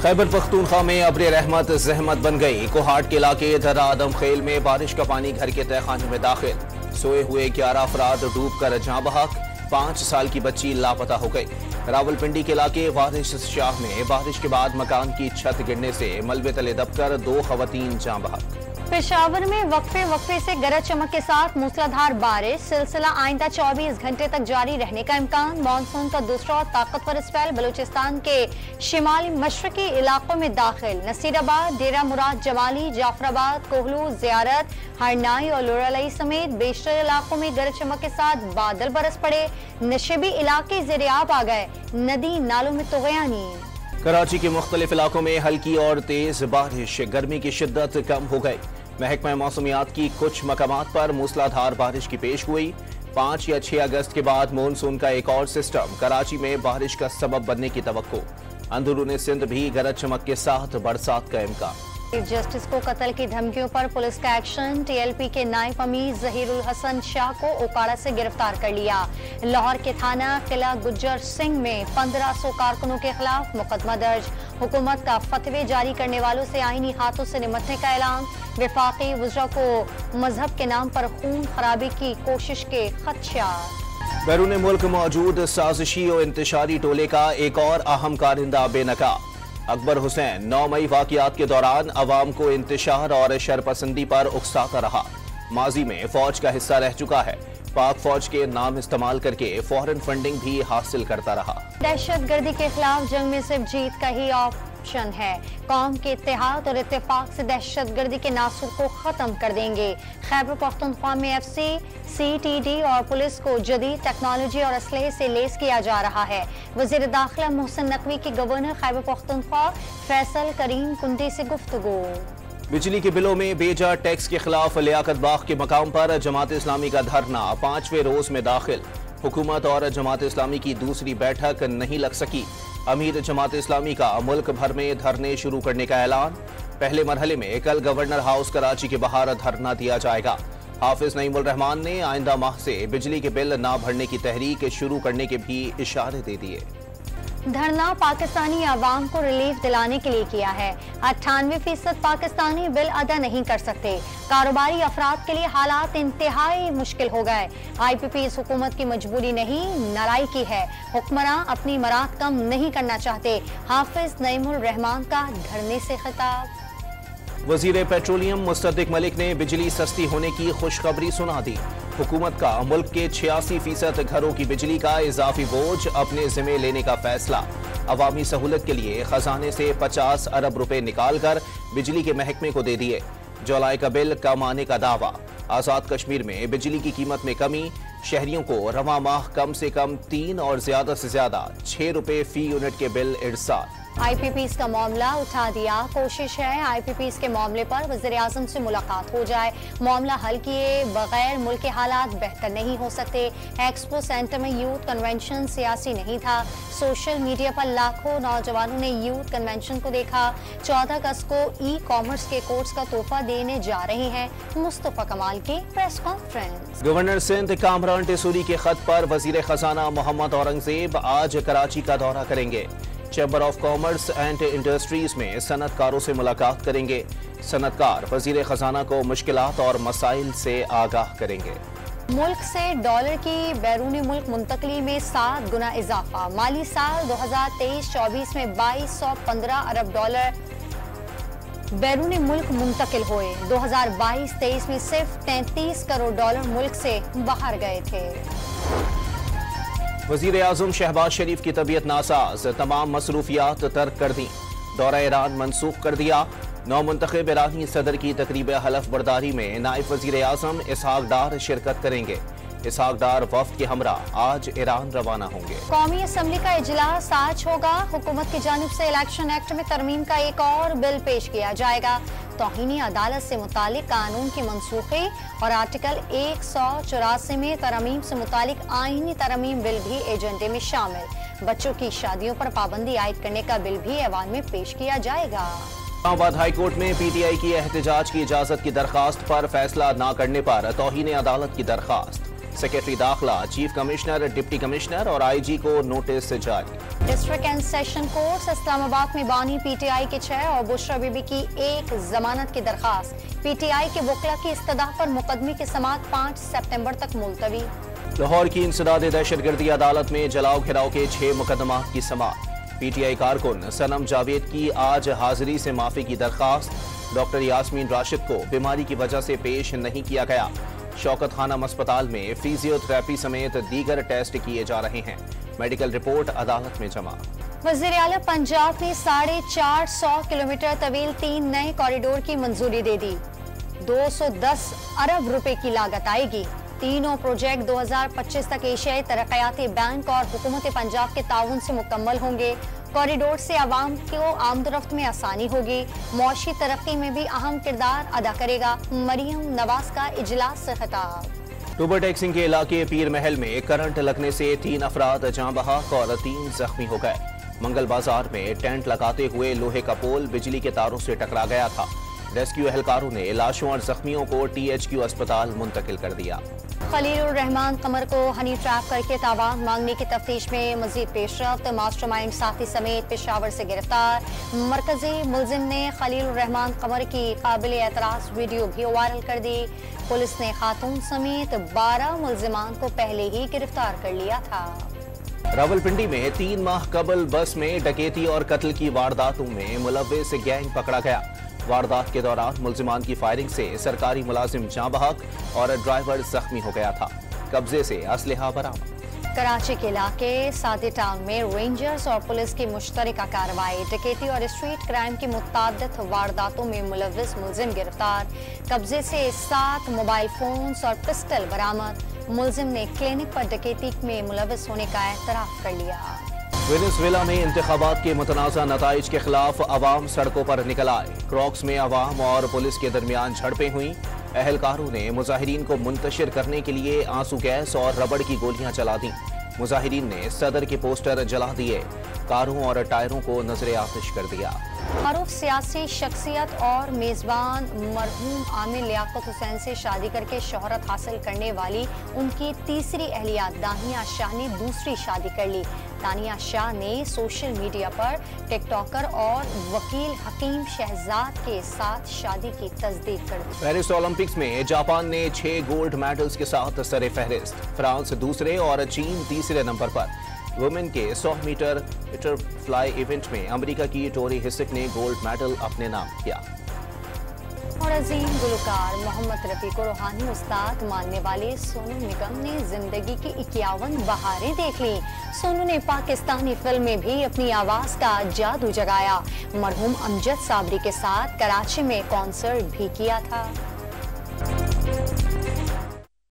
खैबर पख्तूनख्वा में अब्र रहमत जहमत बन गई। कोहाट के इलाके दर्रा आदम खेल में बारिश का पानी घर के तहखाने में दाखिल। सोए हुए 11 अफराद डूब कर जाँ बहक। 5 साल की बच्ची लापता हो गई। रावलपिंडी के इलाके वारिश शाह में बारिश के बाद मकान की छत गिरने से मलबे तले दबकर 2 खवातीन जाँ बहक। पेशावर में वक्फे से गरज चमक के साथ मूसलाधार बारिश। सिलसिला आइंदा 24 घंटे तक जारी रहने का इम्कान। मानसून का दूसरा ताकतवर स्पेल बलूचिस्तान के शिमाली मशरकी इलाकों में दाखिल। नसीराबाद, डेरा मुराद जमाली, जाफराबाद, कोहलू, जियारत, हरनाई और लोरालई समेत बेशतर इलाकों में गरज चमक के साथ बादल बरस पड़े। नशेबी इलाके ज़ेरे-आब आ गए। नदी नालों में तुग़यानी। कराची के मुख्तलिफ इलाकों में हल्की और तेज बारिश। गर्मी की शिद्दत कम हो गई। महकमा मौसमियात की कुछ मकामात पर मूसलाधार बारिश की पेश हुई। 5 या 6 अगस्त के बाद मानसून का एक और सिस्टम कराची में बारिश का सबब बनने की तवक्को। अंदरूनी सिंध भी गरज चमक के साथ बरसात का इम्कान। चीफ जस्टिस को कत्ल की धमकियों पर पुलिस का एक्शन। टीएलपी के नायब अमीर जहीरुल हसन शाह को ओकाड़ा से गिरफ्तार कर लिया। लाहौर के थाना किला गुज्जर सिंह में 1500 कारकुनों के खिलाफ मुकदमा दर्ज। हुकूमत का फतवे जारी करने वालों से आईनी हाथों से निपटने का ऐलान। वफाकी वज़रा को मजहब के नाम पर खून खराबी की कोशिश के खदशात। बैरून मुल्क मौजूद साजिशी और इंतशारी टोले का एक और अहम कारिंदा बेनकाब। अकबर हुसैन 9 मई वाक़ियात के दौरान अवाम को इंतशार और शरपसंदी पर उकसाता रहा। माजी में फौज का हिस्सा रह चुका है। पाक फौज के नाम इस्तेमाल करके फॉरेन फंडिंग भी हासिल करता रहा। दहशत गर्दी के खिलाफ जंग में सिर्फ जीत का ही ऑप्शन है। कौम के इत्तेहाद और इत्तेफाक से दहशत गर्दी के नासूर को खत्म कर देंगे। खैबर पख्तूनख्वा में एफसी, सीटीडी और पुलिस को जदीद टेक्नोलॉजी और असलहे से लेस किया जा रहा है। वज़ीर दाखिला मोहसिन नकवी की गवर्नर खैबर पख्तूनख्वा फैसल करीम कुंडी से गुफ्तगू। बिजली के बिलों में बेजा टैक्स के खिलाफ लियाकत बाग के मकाम पर जमात इस्लामी का धरना 5वें रोज में दाखिल। हुकूमत और जमात इस्लामी की दूसरी बैठक नहीं लग सकी। अमीर जमात इस्लामी का मुल्क भर में धरने शुरू करने का ऐलान। पहले मरहले में कल गवर्नर हाउस कराची के बाहर धरना दिया जाएगा। हाफिज नईमुल रहमान ने आइंदा माह से बिजली के बिल ना भरने की तहरीक शुरू करने के भी इशारे दे दिए। धरना पाकिस्तानी आवाम को रिलीफ दिलाने के लिए किया है। 98% पाकिस्तानी बिल अदा नहीं कर सकते। कारोबारी अफराद के लिए हालात इंतहाई मुश्किल हो गए। IPP इस हुकूमत की मजबूरी नहीं, नालायकी है। हुक्मरान अपनी मराद कम नहीं करना चाहते। हाफिज नईमुल रहमान का धरने से खिताब। वजीर पेट्रोलियम मुस्तदिक मलिक ने बिजली सस्ती होने की खुशखबरी सुना दी। हुकूमत का मुल्क के 86% घरों की बिजली का इजाफी बोझ अपने जिम्मे लेने का फैसला। अवामी सहूलत के लिए खजाने से 50 अरब रुपए निकाल कर बिजली के महकमे को दे दिए। जुलाई का बिल कम आने का दावा। आजाद कश्मीर में बिजली की कीमत में कमी। शहरियों को रवा माह कम से कम 3 और ज्यादा से ज्यादा 6 रुपए फी यूनिट के बिल इरसाल। IPPs का मामला उठा दिया। कोशिश है IPPs के मामले पर वज़ीर आज़म से मुलाकात हो जाए। मामला हल किए बगैर मुल्क के हालात बेहतर नहीं हो सकते। एक्सपो सेंटर में यूथ कन्वेंशन सियासी नहीं था। सोशल मीडिया पर लाखों नौजवानों ने यूथ कन्वेंशन को देखा। 14 अगस्त को ई-कॉमर्स के कोर्स का तोहफा देने जा रहे हैं। मुस्तफा कमाल की press conference. Governor Sindh Kamran Tessori के खत पर वजीर खजाना मोहम्मद औरंगजेब आज कराची का दौरा करेंगे। Chamber of commerce and industries में सनतकारों से मुलाकात करेंगे। सनतकार वजीर खजाना को मुश्किलात और मसाइल से आगाह करेंगे। मुल्क से डॉलर की बैरूनी मुल्क मुंतकली में 7 गुना इजाफा। माली साल 2023-24 में 2215 अरब डॉलर बैरूनी मुल्क मुंतकिल हुए। 2022-23 में सिर्फ 33 करोड़ डॉलर मुल्क से बाहर गए थे। वजीर आजम शहबाज शरीफ की तबीयत नासाज। तमाम मसरूफियात तर्क कर दी। दौरा ईरान मनसूख कर दिया। नौमुंतखब ईरानी सदर की तकरीब हलफ बर्दारी में नायब वजीर आजम इसहाक डार शिरकत करेंगे। इसहाक डार वफ्द के हमरा आज ईरान रवाना होंगे। कौमी असम्बली का इजलास आज होगा। हुकूमत की जानिब से इलेक्शन एक्ट में तरमीम का एक और बिल पेश किया जाएगा। तौहीनी अदालत से मुतालिक कानून की मनसूखी और आर्टिकल 184 में तरमीम से मुतालिक आईनी तरमीम बिल भी एजेंडे में शामिल। बच्चों की शादियों पर पाबंदी आयद करने का बिल भी ऐवान में पेश किया जाएगा। इस्लामाबाद हाई कोर्ट में PTI की एहतजाज की इजाजत की दरखास्त पर फैसला न करने पर तौहीन अदालत की दरखास्त। सेक्रेटरी दाखिला, चीफ कमिश्नर, डिप्टी कमिश्नर और IG को नोटिस जारी। District and session court Islamabad में बानी पीटीआई के 6 और बुशरा बीबी की 1 जमानत की दरखास्त। पीटीआई के वकला की इस्तदा पर मुकदमे की समाअत 5 सितंबर तक मुलतवी। लाहौर की इंसदाद दहशतगर्दी अदालत में जलाओ घिराव के 6 मुकदमात की समाअत। पीटीआई कारकुन सनम जावेद की आज हाजिरी से माफी की दरखास्त। डॉक्टर यास्मीन राशिद को बीमारी की वजह से पेश नहीं किया गया। शौकत खानम अस्पताल में फिजियोथेरेपी समेत दीगर टेस्ट किए जा रहे हैं। मेडिकल रिपोर्ट अदालत में जमा। वज़ीर आला पंजाब ने 450 किलोमीटर तवील 3 नए कॉरिडोर की मंजूरी दे दी। 210 अरब रुपए की लागत आएगी। तीनों प्रोजेक्ट 2025 तक एशियाई तरक्याती बैंक और हुकूमत पंजाब के ताउन से मुकम्मल होंगे। कॉरिडोर से आवाम को आमदरफ्त में आसानी होगी। मौशी तरक्की में भी अहम किरदार अदा करेगा। मरियम नवाज का इजलास से खिताब। टूबर टैक्सिंग के इलाके पीर महल में करंट लगने से 3 अफराद जाँ बहक और 3 जख्मी हो गए। मंगल बाजार में टेंट लगाते हुए लोहे का पोल बिजली के तारों से टकरा गया था। रेस्क्यू एहलकारों ने लाशों और जख्मियों को THQ अस्पताल मुंतकिल कर दिया। खलीलुर रहमान कमर को हनी ट्रैप करके तावान मांगने की तफ्तीश में मजीद पेशरफ्त। मास्टरमाइंड साथी समेत पेशावर से गिरफ्तार। मरकजी मुलजिम ने खलीलुर रहमान कमर की काबिल एतराज वीडियो भी वायरल कर दी। पुलिस ने खातून समेत 12 मुलजिमान को पहले ही गिरफ्तार कर लिया था। रावलपिंडी में 3 माह कबल बस में डकैती और कत्ल की वारदातों में मुलव्विस गैंग पकड़ा गया। वारदात के दौरान मुलजिमान की फायरिंग से सरकारी मुलाजिम जाँ बहक और ड्राइवर जख्मी हो गया था। कब्जे से असलहा बरामद। कराची के इलाके सादी टाउन में रेंजर्स और पुलिस की मुश्तरका कार्रवाई। डकैती और स्ट्रीट क्राइम की मुतादिद वारदातों में मुलव्विस मुलजिम गिरफ्तार। कब्जे से 7 मोबाइल फोन्स और पिस्टल बरामद। मुलजिम ने क्लिनिक पर डकैती में मुलव्विस होने का एतराफ कर लिया। वेनेजुएला में इंतखाबात के मुतनाज़ा नताइज के खिलाफ अवाम सड़कों पर निकल आए। क्रॉक्स में अवाम और पुलिस के दरमियान झड़पें हुई। अहलकारों ने मुजाहिरीन को मुंतशिर करने के लिए आंसू गैस और रबड़ की गोलियां चला दी। मुजाहिरीन ने सदर के पोस्टर जला दिए। कारों और टायरों को नजरे आतिश कर दिया। मरूफ सियासी शख्सियत और मेजबान मरहूम आमिर लियाकत हुसैन से शादी करके शोहरत हासिल करने वाली उनकी तीसरी अहलिया दानिया शाह ने दूसरी शादी कर ली। दानिया शाह ने सोशल मीडिया पर टिकटॉकर और वकील हकीम शहजाद के साथ शादी की तस्दीक कर दी। पेरिस ओलंपिक्स में जापान ने 6 गोल्ड मेडल्स के साथ सरे फहरिस्त। फ्रांस दूसरे और चीन तीसरे नंबर पर। वुमेन के 100 मीटर बटरफ्लाई इवेंट में अमेरिका की टोरी हिसिक ने गोल्ड मेडल अपने नाम किया। और अजीम गुलकार मोहम्मद रफी को रूहानी उस्ताद मानने वाले सोनू निगम ने जिंदगी की 51 बहारें देख ली। सोनू ने पाकिस्तानी फिल्म में भी अपनी आवाज का जादू जगाया। मरहूम अमजद साबरी के साथ कराची में कॉन्सर्ट भी किया था।